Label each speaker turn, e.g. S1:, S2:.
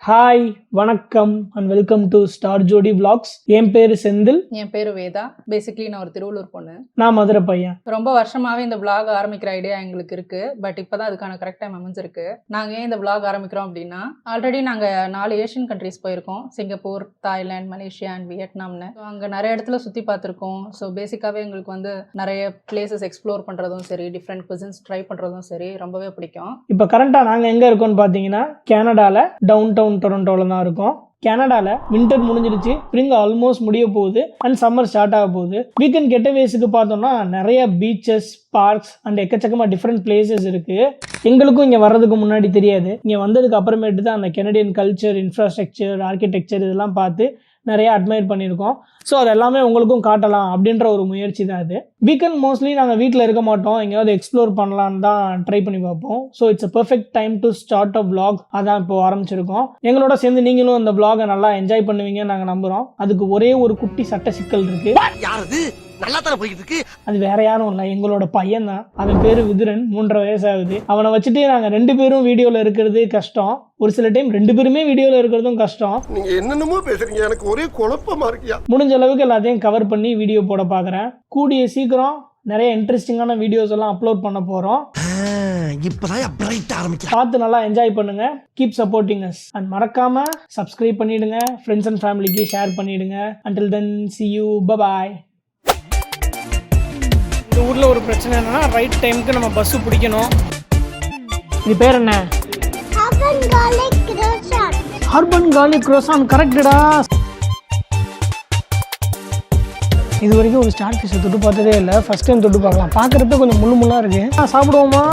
S1: Hi வணக்கம் and welcome to star ஜோடி vlogs. என் பேரு செந்தில்.
S2: என் பேரு வேதா. பேசிக்கலி நான் ஒரு திருவள்ளூர் பொண்ணு.
S1: நான் மதுரை பையன்.
S2: ரொம்ப வருஷமாவே இந்த vlog ஆரம்பிக்கிற ஐடியா எங்களுக்கு இருக்கு. பட் இப்பதான் அதுக்கான கரெக்ட் டைம் அமைஞ்சிருக்கு. நாங்க ஏன் இந்த vlog ஆரம்பிக்கிறோம் அப்படின்னா, ஆல்ரெடி நாங்க 4 ஏஷியன் கண்ட்ரிஸ் போயிருக்கோம். சிங்கப்பூர், தாய்லாந்து, மலேசியா அண்ட் வியட்நாம்னு. அங்க நிறைய இடத்துல சுத்தி பார்த்துருக்கோம். ஸோ பேசிக்காவே எங்களுக்கு வந்து நிறைய பிளேசஸ் எக்ஸ்ப்ளோர் பண்றதும் சரி, டிஃப்ரெண்ட் குசின்ஸ் ட்ரை பண்றதும் சரி ரொம்பவே பிடிக்கும்.
S1: இப்போ கரண்டா நாங்க எங்க இருக்கோம்னு பாத்தீங்கன்னா, கனடால டவுன் டவுன் டொரண்டோல தான் இருக்கோம். கனடால வின்டர் முடிஞ்சிருச்சு, ஸ்ப்ரிங் ஆல்மோஸ்ட் முடிய போகுது அண்ட் சம்மர் ஸ்டார்ட் ஆக போகுது. வீக்கெண்ட் கெட்டவேஸுக்கு பார்த்தோம்னா நிறைய பீச்சஸ், பார்க்ஸ் அண்ட் எக்கச்சக்கமா டிஃப்ரெண்ட் பிளேசஸ் இருக்கு. எங்களுக்கும் இங்க வர்றதுக்கு முன்னாடி தெரியாது. இங்க வந்ததுக்கு அப்புறமேட்டு தான் அந்த கெனடியன் கல்ச்சர், இன்ஃப்ராஸ்ட்ரக்சர், ஆர்கிடெக்சர் இதெல்லாம் பார்த்து நிறைய அட்மையர் பண்ணியிருக்கோம். ஸோ அது எல்லாமே உங்களுக்கும் காட்டலாம் அப்படின்ற ஒரு முயற்சி தான் இது. வீக்கெண்ட் மோஸ்ட்லி நாங்கள் வீட்டில் இருக்க மாட்டோம், எங்கேயாவது எக்ஸ்ப்ளோர் பண்ணலான்னு தான் ட்ரை பண்ணி பார்ப்போம். So it's a perfect time to start a vlog. அதான் இப்போ ஆரம்பிச்சிருக்கோம். எங்களோட சேர்ந்து நீங்களும் இந்த vlog-ஐ நல்லா என்ஜாய் பண்ணுவீங்கன்னு நாங்கள் நம்புகிறோம். அதுக்கு ஒரே ஒரு குட்டி சட்ட சிக்கல் இருக்கு. அது வேற யாரும் இல்லை, எங்களோட பையன் தான். அவன் பேரு விதுரன், 3.5 வயசு ஆகுது. அவனை வச்சுட்டு நாங்க 2 பேரும் வீடியோல இருக்கிறது கஷ்டம். ஒரு சில டைம் 2 பேருமே வீடியோல இருக்கிறதும் கஷ்டம்.
S3: நீங்க என்னென்னமோ பேசுறீங்க, எனக்கு ஒரே குழப்பமா இருக்கியா.
S1: முடிஞ்ச அளவுக்கு எல்லாத்தையும் கவர் பண்ணி வீடியோ போட பாக்குறேன். கூடிய சீக்கிரம் நிறைய இன்ட்ரெஸ்டிங்கான வீடியோஸ் எல்லாம் அப்லோட் பண்ண போறோம். பார்த்து நல்லா என்ஜாய் பண்ணுங்க. கீப் சப்போர்ட்டிங் அஸ் அண்ட் மறக்காம சப்ஸ்கிரைப் பண்ணிடுங்க. ஃப்ரெண்ட்ஸ் அண்ட் ஃபேமிலிக்கு ஷேர் பண்ணிடுங்க. until then see you, bye bye. இந்த ஊர்ல ஒரு பிரச்சனை என்னன்னா, ரைட் டைமுக்கு நம்ம பஸ் பிடிக்கணும். இது பேர் என்ன? Urban garlic croissant. கரெக்டடா. இது வரைக்கும் ஒரு ஸ்டார் ஃபிஷ் தொட்டு பார்த்ததே இல்லை. ஃபர்ஸ்ட் டைம் தொட்டு பார்க்கலாம். பார்க்கறப்ப கொஞ்சம் முள்ளு முள்ளா இருக்கு. சாப்பிடுவோமா?